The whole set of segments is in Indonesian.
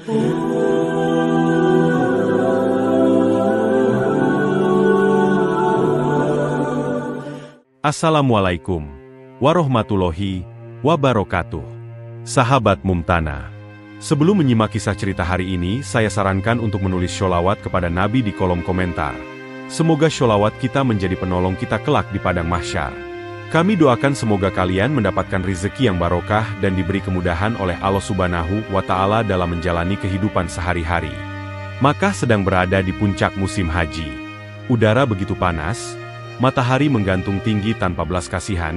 Assalamualaikum warahmatullahi wabarakatuh. Sahabat Mumtana, sebelum menyimak kisah cerita hari ini, saya sarankan untuk menulis sholawat kepada Nabi di kolom komentar. Semoga sholawat kita menjadi penolong kita kelak di padang mahsyar. Kami doakan semoga kalian mendapatkan rezeki yang barokah dan diberi kemudahan oleh Allah Subhanahu wa Ta'ala dalam menjalani kehidupan sehari-hari. Makkah sedang berada di puncak musim haji. Udara begitu panas, matahari menggantung tinggi tanpa belas kasihan,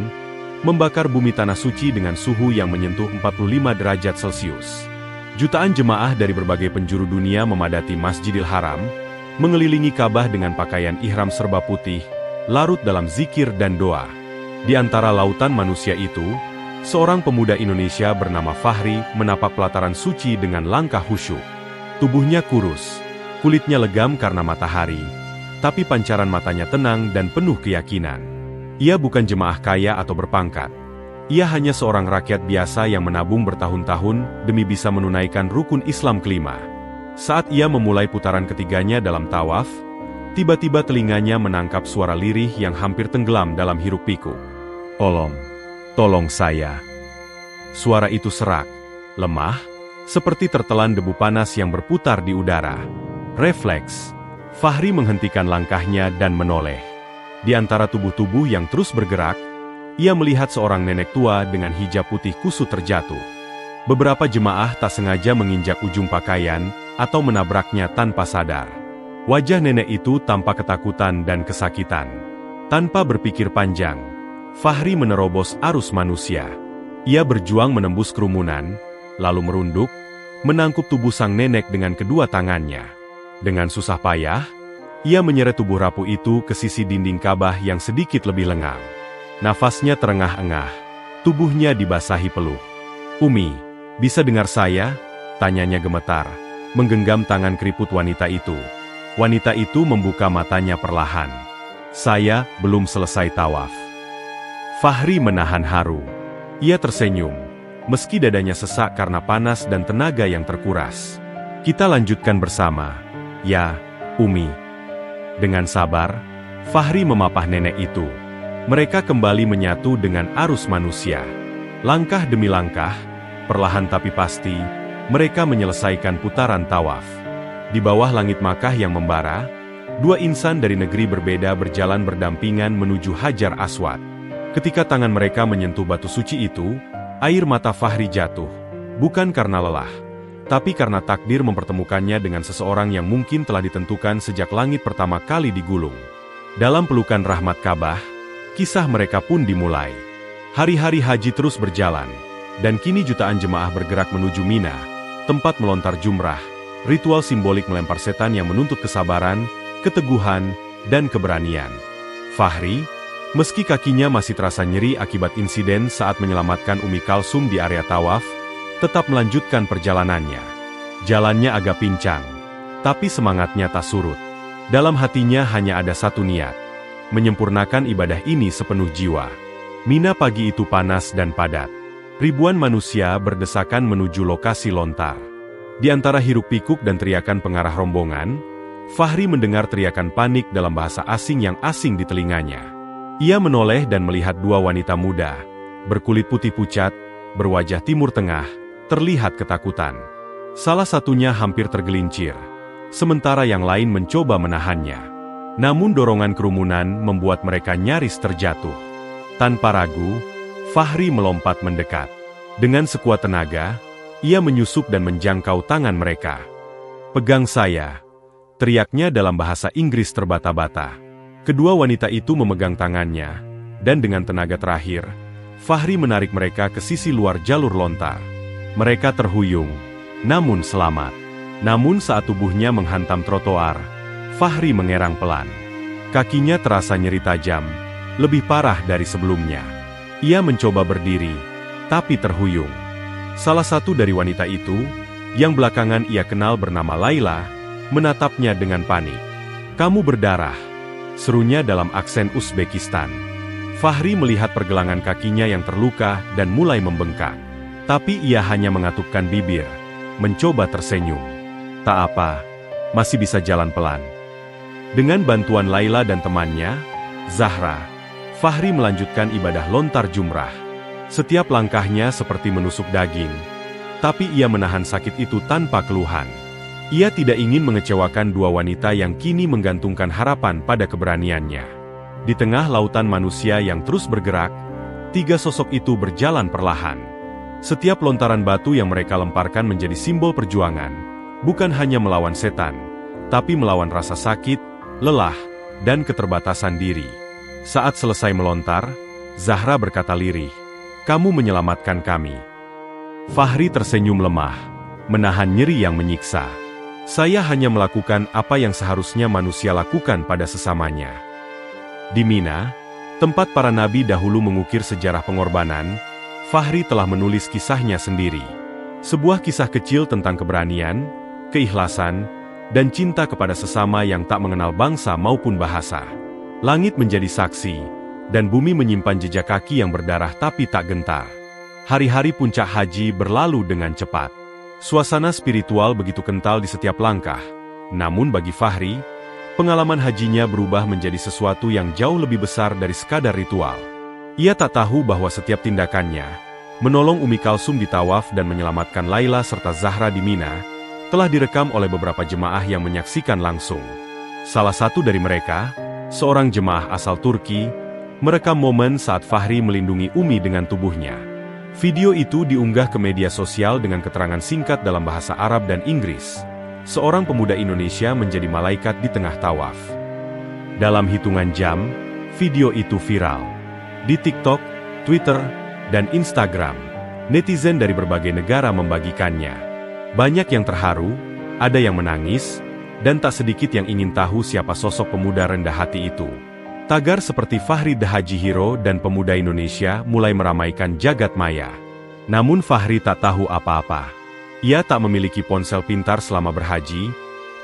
membakar bumi tanah suci dengan suhu yang menyentuh 45 derajat Celcius. Jutaan jemaah dari berbagai penjuru dunia memadati Masjidil Haram, mengelilingi Ka'bah dengan pakaian ihram serba putih, larut dalam zikir dan doa. Di antara lautan manusia itu, seorang pemuda Indonesia bernama Fahri menapak pelataran suci dengan langkah khusyuk. Tubuhnya kurus, kulitnya legam karena matahari, tapi pancaran matanya tenang dan penuh keyakinan. Ia bukan jemaah kaya atau berpangkat. Ia hanya seorang rakyat biasa yang menabung bertahun-tahun demi bisa menunaikan rukun Islam kelima. Saat ia memulai putaran ketiganya dalam tawaf, tiba-tiba telinganya menangkap suara lirih yang hampir tenggelam dalam hiruk-pikuk. Tolong saya." Suara itu serak, lemah, seperti tertelan debu panas yang berputar di udara. Refleks, Fahri menghentikan langkahnya dan menoleh. Di antara tubuh-tubuh yang terus bergerak, ia melihat seorang nenek tua dengan hijab putih kusut terjatuh. Beberapa jemaah tak sengaja menginjak ujung pakaian atau menabraknya tanpa sadar. Wajah nenek itu tampak ketakutan dan kesakitan. Tanpa berpikir panjang, Fahri menerobos arus manusia. Ia berjuang menembus kerumunan, lalu merunduk, menangkup tubuh sang nenek dengan kedua tangannya. Dengan susah payah, ia menyeret tubuh rapuh itu ke sisi dinding Ka'bah yang sedikit lebih lengang. Nafasnya terengah-engah, tubuhnya dibasahi peluh. "Umi, bisa dengar saya?" tanyanya gemetar, menggenggam tangan keriput wanita itu. Wanita itu membuka matanya perlahan. "Saya belum selesai tawaf." Fahri menahan haru. Ia tersenyum, meski dadanya sesak karena panas dan tenaga yang terkuras. "Kita lanjutkan bersama, ya, Umi." Dengan sabar, Fahri memapah nenek itu. Mereka kembali menyatu dengan arus manusia. Langkah demi langkah, perlahan tapi pasti, mereka menyelesaikan putaran tawaf. Di bawah langit Makkah yang membara, dua insan dari negeri berbeda berjalan berdampingan menuju Hajar Aswad. Ketika tangan mereka menyentuh batu suci itu, air mata Fahri jatuh, bukan karena lelah, tapi karena takdir mempertemukannya dengan seseorang yang mungkin telah ditentukan sejak langit pertama kali digulung. Dalam pelukan rahmat Ka'bah, kisah mereka pun dimulai. Hari-hari haji terus berjalan, dan kini jutaan jemaah bergerak menuju Mina, tempat melontar jumrah, ritual simbolik melempar setan yang menuntut kesabaran, keteguhan, dan keberanian. Fahri, meski kakinya masih terasa nyeri akibat insiden saat menyelamatkan Umi Kalsum di area tawaf, tetap melanjutkan perjalanannya. Jalannya agak pincang, tapi semangatnya tak surut. Dalam hatinya hanya ada satu niat, menyempurnakan ibadah ini sepenuh jiwa. Mina pagi itu panas dan padat. Ribuan manusia berdesakan menuju lokasi lontar. Di antara hiruk-pikuk dan teriakan pengarah rombongan, Fahri mendengar teriakan panik dalam bahasa asing yang asing di telinganya. Ia menoleh dan melihat dua wanita muda, berkulit putih pucat, berwajah Timur Tengah, terlihat ketakutan. Salah satunya hampir tergelincir, sementara yang lain mencoba menahannya. Namun dorongan kerumunan membuat mereka nyaris terjatuh. Tanpa ragu, Fahri melompat mendekat. Dengan sekuat tenaga, ia menyusup dan menjangkau tangan mereka. "Pegang saya," teriaknya dalam bahasa Inggris terbata-bata. Kedua wanita itu memegang tangannya, dan dengan tenaga terakhir, Fahri menarik mereka ke sisi luar jalur lontar. Mereka terhuyung, namun selamat. Namun saat tubuhnya menghantam trotoar, Fahri mengerang pelan. Kakinya terasa nyeri tajam, lebih parah dari sebelumnya. Ia mencoba berdiri, tapi terhuyung. Salah satu dari wanita itu, yang belakangan ia kenal bernama Laila, menatapnya dengan panik. "Kamu berdarah," serunya dalam aksen Uzbekistan. Fahri melihat pergelangan kakinya yang terluka dan mulai membengkak. Tapi ia hanya mengatupkan bibir. mencoba tersenyum. Tak apa, masih bisa jalan pelan. Dengan bantuan Laila dan temannya, Zahra, Fahri melanjutkan ibadah lontar jumrah. Setiap langkahnya seperti menusuk daging, tapi ia menahan sakit itu tanpa keluhan. Ia tidak ingin mengecewakan dua wanita yang kini menggantungkan harapan pada keberaniannya. Di tengah lautan manusia yang terus bergerak, tiga sosok itu berjalan perlahan. Setiap lontaran batu yang mereka lemparkan menjadi simbol perjuangan, bukan hanya melawan setan, tapi melawan rasa sakit, lelah, dan keterbatasan diri. Saat selesai melontar, Zahra berkata lirih, "Kamu menyelamatkan kami." Fahri tersenyum lemah, menahan nyeri yang menyiksa. "Saya hanya melakukan apa yang seharusnya manusia lakukan pada sesamanya." Di Mina, tempat para nabi dahulu mengukir sejarah pengorbanan, Fahri telah menulis kisahnya sendiri. Sebuah kisah kecil tentang keberanian, keikhlasan, dan cinta kepada sesama yang tak mengenal bangsa maupun bahasa. Langit menjadi saksi, dan bumi menyimpan jejak kaki yang berdarah tapi tak gentar. Hari-hari puncak haji berlalu dengan cepat. Suasana spiritual begitu kental di setiap langkah. Namun bagi Fahri, pengalaman hajinya berubah menjadi sesuatu yang jauh lebih besar dari sekadar ritual. Ia tak tahu bahwa setiap tindakannya, menolong Umi Kalsum di tawaf dan menyelamatkan Laila serta Zahra di Mina, telah direkam oleh beberapa jemaah yang menyaksikan langsung. Salah satu dari mereka, seorang jemaah asal Turki, merekam momen saat Fahri melindungi Umi dengan tubuhnya. Video itu diunggah ke media sosial dengan keterangan singkat dalam bahasa Arab dan Inggris. Seorang pemuda Indonesia menjadi malaikat di tengah tawaf. Dalam hitungan jam, video itu viral. Di TikTok, Twitter, dan Instagram, netizen dari berbagai negara membagikannya. Banyak yang terharu, ada yang menangis, dan tak sedikit yang ingin tahu siapa sosok pemuda rendah hati itu. Tagar seperti Fahri the Haji Hero dan pemuda Indonesia mulai meramaikan jagat maya. Namun Fahri tak tahu apa-apa. Ia tak memiliki ponsel pintar selama berhaji,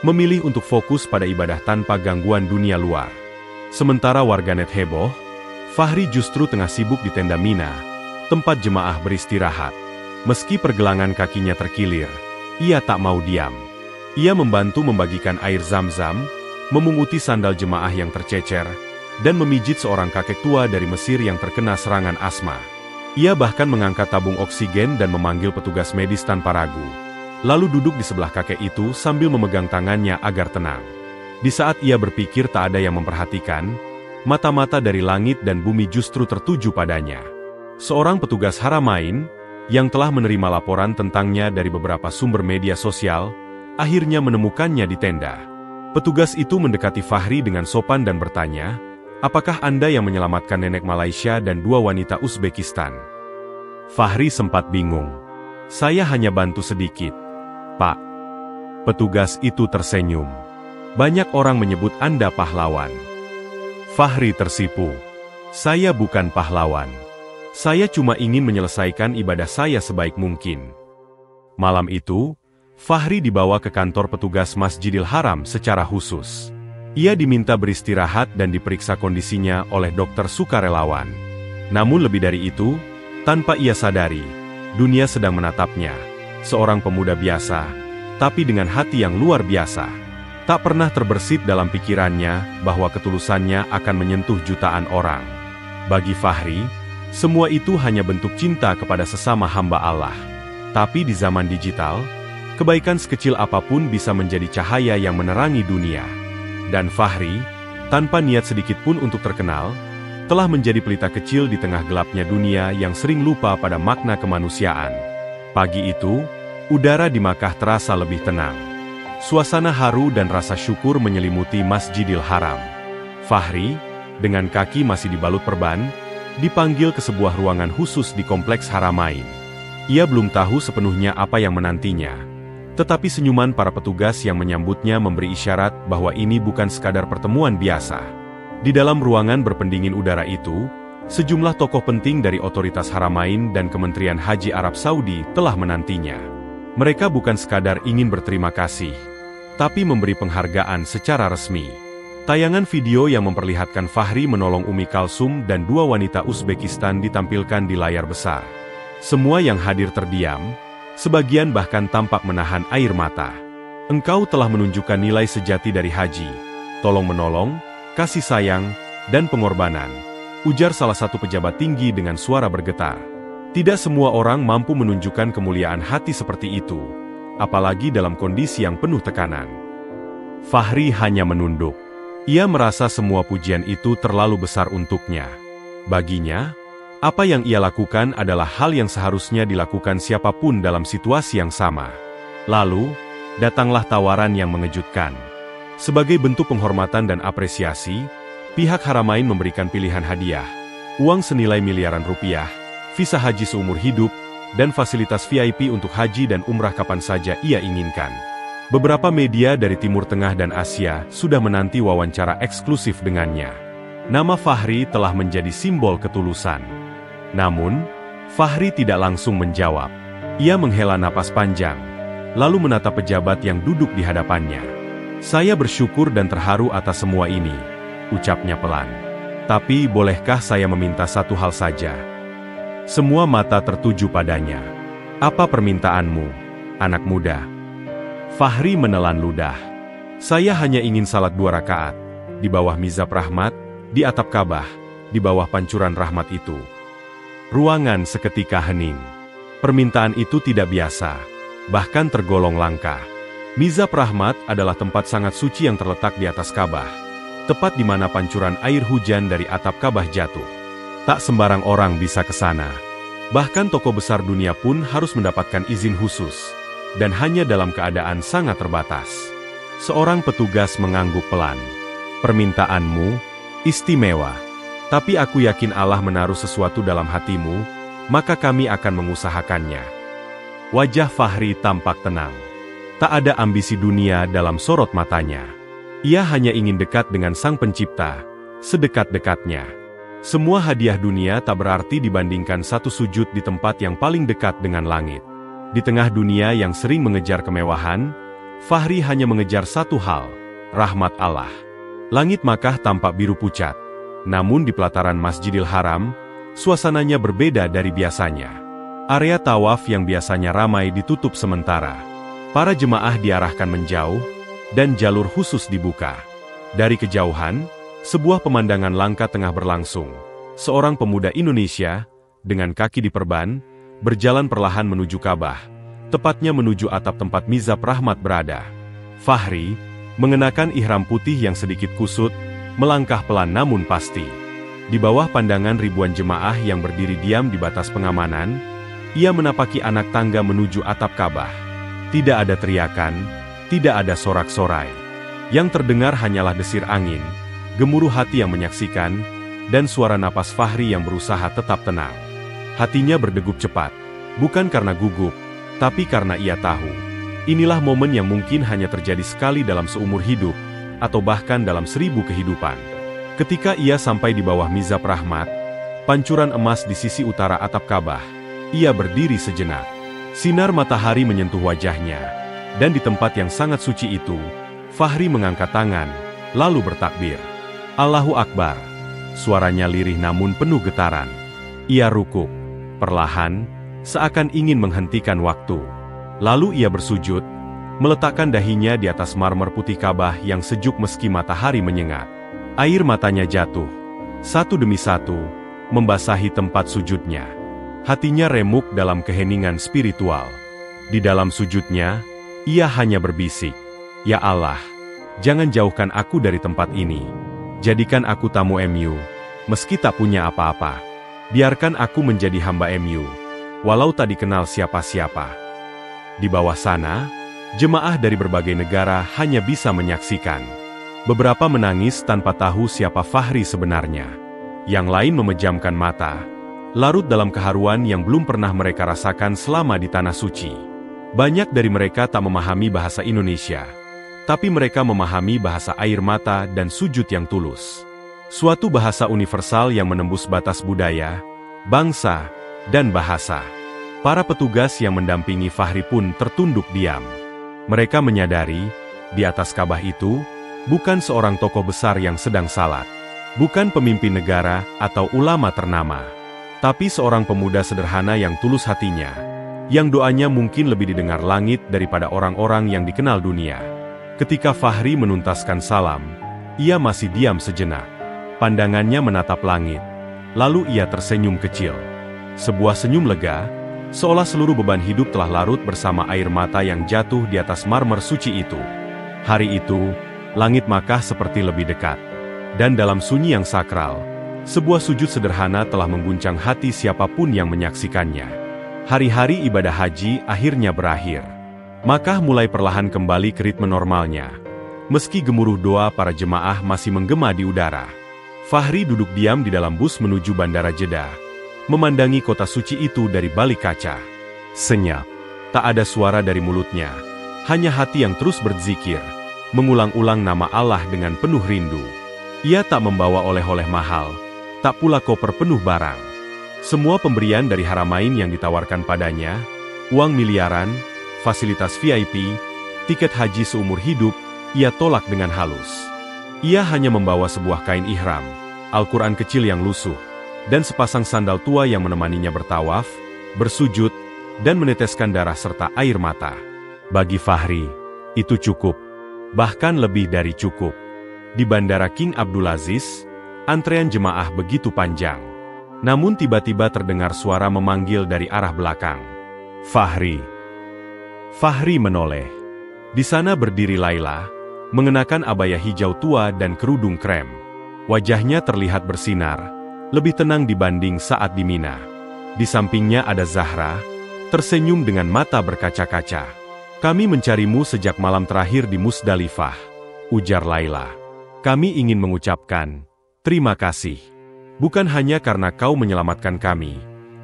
memilih untuk fokus pada ibadah tanpa gangguan dunia luar. Sementara warganet heboh, Fahri justru tengah sibuk di tenda Mina, tempat jemaah beristirahat. Meski pergelangan kakinya terkilir, ia tak mau diam. Ia membantu membagikan air zam-zam, memunguti sandal jemaah yang tercecer, dan memijit seorang kakek tua dari Mesir yang terkena serangan asma. Ia bahkan mengangkat tabung oksigen dan memanggil petugas medis tanpa ragu. Lalu duduk di sebelah kakek itu sambil memegang tangannya agar tenang. Di saat ia berpikir tak ada yang memperhatikan, mata-mata dari langit dan bumi justru tertuju padanya. Seorang petugas Haramain, yang telah menerima laporan tentangnya dari beberapa sumber media sosial, akhirnya menemukannya di tenda. Petugas itu mendekati Fahri dengan sopan dan bertanya, "Apakah Anda yang menyelamatkan nenek Malaysia dan dua wanita Uzbekistan?" Fahri sempat bingung. "Saya hanya bantu sedikit, Pak." Petugas itu tersenyum. "Banyak orang menyebut Anda pahlawan." Fahri tersipu. "Saya bukan pahlawan. Saya cuma ingin menyelesaikan ibadah saya sebaik mungkin." Malam itu, Fahri dibawa ke kantor petugas Masjidil Haram secara khusus. Ia diminta beristirahat dan diperiksa kondisinya oleh dokter sukarelawan. Namun lebih dari itu, tanpa ia sadari, dunia sedang menatapnya. Seorang pemuda biasa, tapi dengan hati yang luar biasa. Tak pernah terbersit dalam pikirannya bahwa ketulusannya akan menyentuh jutaan orang. Bagi Fahri, semua itu hanya bentuk cinta kepada sesama hamba Allah. Tapi di zaman digital, kebaikan sekecil apapun bisa menjadi cahaya yang menerangi dunia. Dan Fahri, tanpa niat sedikit pun untuk terkenal, telah menjadi pelita kecil di tengah gelapnya dunia yang sering lupa pada makna kemanusiaan. Pagi itu, udara di Makkah terasa lebih tenang. Suasana haru dan rasa syukur menyelimuti Masjidil Haram. Fahri, dengan kaki masih dibalut perban, dipanggil ke sebuah ruangan khusus di kompleks Haramain. Ia belum tahu sepenuhnya apa yang menantinya. Tetapi senyuman para petugas yang menyambutnya memberi isyarat bahwa ini bukan sekadar pertemuan biasa. Di dalam ruangan berpendingin udara itu, sejumlah tokoh penting dari otoritas Haramain dan Kementerian Haji Arab Saudi telah menantinya. Mereka bukan sekadar ingin berterima kasih, tapi memberi penghargaan secara resmi. Tayangan video yang memperlihatkan Fahri menolong Umi Kalsum dan dua wanita Uzbekistan ditampilkan di layar besar. Semua yang hadir terdiam, Sebagian bahkan tampak menahan air mata. Engkau telah menunjukkan nilai sejati dari haji. Tolong-menolong, kasih sayang, dan pengorbanan, ujar salah satu pejabat tinggi dengan suara bergetar. Tidak semua orang mampu menunjukkan kemuliaan hati seperti itu, apalagi dalam kondisi yang penuh tekanan. Fahri hanya menunduk. Ia merasa semua pujian itu terlalu besar untuknya. Baginya, apa yang ia lakukan adalah hal yang seharusnya dilakukan siapapun dalam situasi yang sama. Lalu, datanglah tawaran yang mengejutkan. Sebagai bentuk penghormatan dan apresiasi, pihak Haramain memberikan pilihan hadiah, uang senilai miliaran rupiah, visa haji seumur hidup, dan fasilitas VIP untuk haji dan umrah kapan saja ia inginkan. Beberapa media dari Timur Tengah dan Asia sudah menanti wawancara eksklusif dengannya. Nama Fahri telah menjadi simbol ketulusan. Namun, Fahri tidak langsung menjawab. Ia menghela napas panjang, lalu menatap pejabat yang duduk di hadapannya. "Saya bersyukur dan terharu atas semua ini," ucapnya pelan. "Tapi bolehkah saya meminta satu hal saja?" Semua mata tertuju padanya. "Apa permintaanmu, anak muda?" Fahri menelan ludah. "Saya hanya ingin salat 2 rakaat, di bawah mizab rahmat, di atap Ka'bah, di bawah pancuran rahmat itu." Ruangan seketika hening. Permintaan itu tidak biasa, bahkan tergolong langka. Mizab rahmat adalah tempat sangat suci yang terletak di atas Ka'bah, tepat di mana pancuran air hujan dari atap Ka'bah jatuh. Tak sembarang orang bisa ke sana. Bahkan tokoh besar dunia pun harus mendapatkan izin khusus, dan hanya dalam keadaan sangat terbatas. Seorang petugas mengangguk pelan. "Permintaanmu istimewa. Tapi aku yakin Allah menaruh sesuatu dalam hatimu, maka kami akan mengusahakannya." Wajah Fahri tampak tenang. Tak ada ambisi dunia dalam sorot matanya. Ia hanya ingin dekat dengan Sang Pencipta, sedekat-dekatnya. Semua hadiah dunia tak berarti dibandingkan satu sujud di tempat yang paling dekat dengan langit. Di tengah dunia yang sering mengejar kemewahan, Fahri hanya mengejar satu hal, rahmat Allah. Langit Makkah tampak biru pucat. Namun di pelataran Masjidil Haram, suasananya berbeda dari biasanya. Area tawaf yang biasanya ramai ditutup sementara. Para jemaah diarahkan menjauh, dan jalur khusus dibuka. Dari kejauhan, sebuah pemandangan langka tengah berlangsung. Seorang pemuda Indonesia, dengan kaki diperban, berjalan perlahan menuju Ka'bah, tepatnya menuju atap tempat mizab rahmat berada. Fahri, mengenakan ihram putih yang sedikit kusut, melangkah pelan namun pasti. Di bawah pandangan ribuan jemaah yang berdiri diam di batas pengamanan, ia menapaki anak tangga menuju atap Ka'bah. Tidak ada teriakan, tidak ada sorak-sorai. Yang terdengar hanyalah desir angin, gemuruh hati yang menyaksikan, dan suara napas Fahri yang berusaha tetap tenang. Hatinya berdegup cepat, bukan karena gugup, tapi karena ia tahu. Inilah momen yang mungkin hanya terjadi sekali dalam seumur hidup, atau bahkan dalam 1000 kehidupan. Ketika ia sampai di bawah mizab rahmat, pancuran emas di sisi utara atap Ka'bah, ia berdiri sejenak. Sinar matahari menyentuh wajahnya, dan di tempat yang sangat suci itu, Fahri mengangkat tangan, lalu bertakbir. "Allahu Akbar." Suaranya lirih namun penuh getaran. Ia rukuk, perlahan, seakan ingin menghentikan waktu. Lalu ia bersujud, meletakkan dahinya di atas marmer putih Ka'bah yang sejuk meski matahari menyengat. Air matanya jatuh, satu demi satu, membasahi tempat sujudnya. Hatinya remuk dalam keheningan spiritual. Di dalam sujudnya, ia hanya berbisik, "Ya Allah, jangan jauhkan aku dari tempat ini. Jadikan aku tamu MU, meski tak punya apa-apa. Biarkan aku menjadi hamba MU, walau tak dikenal siapa-siapa." Di bawah sana, jemaah dari berbagai negara hanya bisa menyaksikan. Beberapa menangis tanpa tahu siapa Fahri sebenarnya. Yang lain memejamkan mata, larut dalam keharuan yang belum pernah mereka rasakan selama di Tanah Suci. Banyak dari mereka tak memahami bahasa Indonesia, tapi mereka memahami bahasa air mata dan sujud yang tulus. Suatu bahasa universal yang menembus batas budaya, bangsa, dan bahasa. Para petugas yang mendampingi Fahri pun tertunduk diam. Mereka menyadari, di atas Ka'bah itu, bukan seorang tokoh besar yang sedang salat, bukan pemimpin negara atau ulama ternama, tapi seorang pemuda sederhana yang tulus hatinya, yang doanya mungkin lebih didengar langit daripada orang-orang yang dikenal dunia. Ketika Fahri menuntaskan salam, ia masih diam sejenak. Pandangannya menatap langit. Lalu ia tersenyum kecil. Sebuah senyum lega, seolah seluruh beban hidup telah larut bersama air mata yang jatuh di atas marmer suci itu. Hari itu, langit Makkah seperti lebih dekat. Dan dalam sunyi yang sakral, sebuah sujud sederhana telah mengguncang hati siapapun yang menyaksikannya. Hari-hari ibadah haji akhirnya berakhir. Makkah mulai perlahan kembali ke ritme normalnya. Meski gemuruh doa para jemaah masih menggema di udara. Fahri duduk diam di dalam bus menuju Bandara Jeddah, memandangi kota suci itu dari balik kaca. Senyap. Tak ada suara dari mulutnya. Hanya hati yang terus berzikir, mengulang-ulang nama Allah dengan penuh rindu. Ia tak membawa oleh-oleh mahal, tak pula koper penuh barang. Semua pemberian dari Haramain yang ditawarkan padanya, uang miliaran, fasilitas VIP, tiket haji seumur hidup, ia tolak dengan halus. Ia hanya membawa sebuah kain ihram, Al-Quran kecil yang lusuh, dan sepasang sandal tua yang menemaninya bertawaf, bersujud, dan meneteskan darah serta air mata. Bagi Fahri, itu cukup. Bahkan lebih dari cukup. Di Bandara King Abdulaziz, antrean jemaah begitu panjang. Namun tiba-tiba terdengar suara memanggil dari arah belakang. Fahri. Fahri menoleh. Di sana berdiri Laila, mengenakan abaya hijau tua dan kerudung krem. Wajahnya terlihat bersinar, lebih tenang dibanding saat di Mina. Di sampingnya ada Zahra, tersenyum dengan mata berkaca-kaca. Kami mencarimu sejak malam terakhir di Musdalifah, ujar Laila. Kami ingin mengucapkan terima kasih. Bukan hanya karena kau menyelamatkan kami,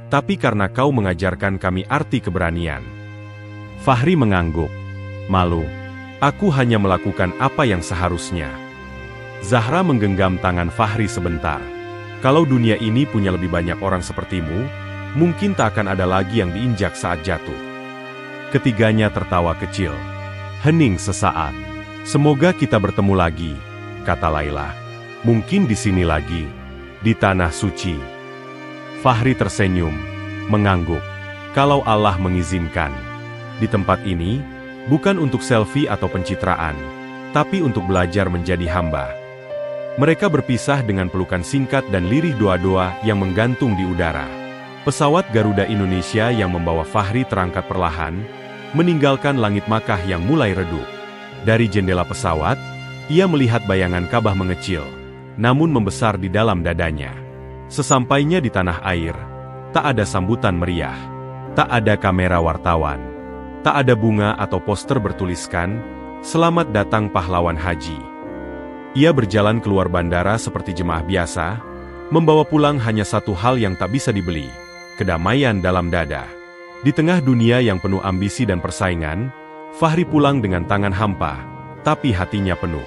tapi karena kau mengajarkan kami arti keberanian. Fahri mengangguk. Malu. Aku hanya melakukan apa yang seharusnya. Zahra menggenggam tangan Fahri sebentar. Kalau dunia ini punya lebih banyak orang sepertimu, mungkin tak akan ada lagi yang diinjak saat jatuh. Ketiganya tertawa kecil. Hening sesaat. Semoga kita bertemu lagi, kata Laila. Mungkin di sini lagi. Di tanah suci. Fahri tersenyum, mengangguk. Kalau Allah mengizinkan. Di tempat ini, bukan untuk selfie atau pencitraan, tapi untuk belajar menjadi hamba. Mereka berpisah dengan pelukan singkat dan lirih doa-doa yang menggantung di udara. Pesawat Garuda Indonesia yang membawa Fahri terangkat perlahan, meninggalkan langit Makkah yang mulai redup. Dari jendela pesawat, ia melihat bayangan Ka'bah mengecil, namun membesar di dalam dadanya. Sesampainya di tanah air, tak ada sambutan meriah, tak ada kamera wartawan, tak ada bunga atau poster bertuliskan, "Selamat datang pahlawan haji." Ia berjalan keluar bandara seperti jemaah biasa, membawa pulang hanya satu hal yang tak bisa dibeli, kedamaian dalam dada. Di tengah dunia yang penuh ambisi dan persaingan, Fahri pulang dengan tangan hampa, tapi hatinya penuh.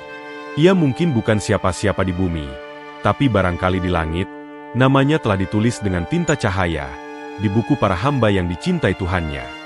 Ia mungkin bukan siapa-siapa di bumi, tapi barangkali di langit, namanya telah ditulis dengan tinta cahaya, di buku para hamba yang dicintai Tuhannya.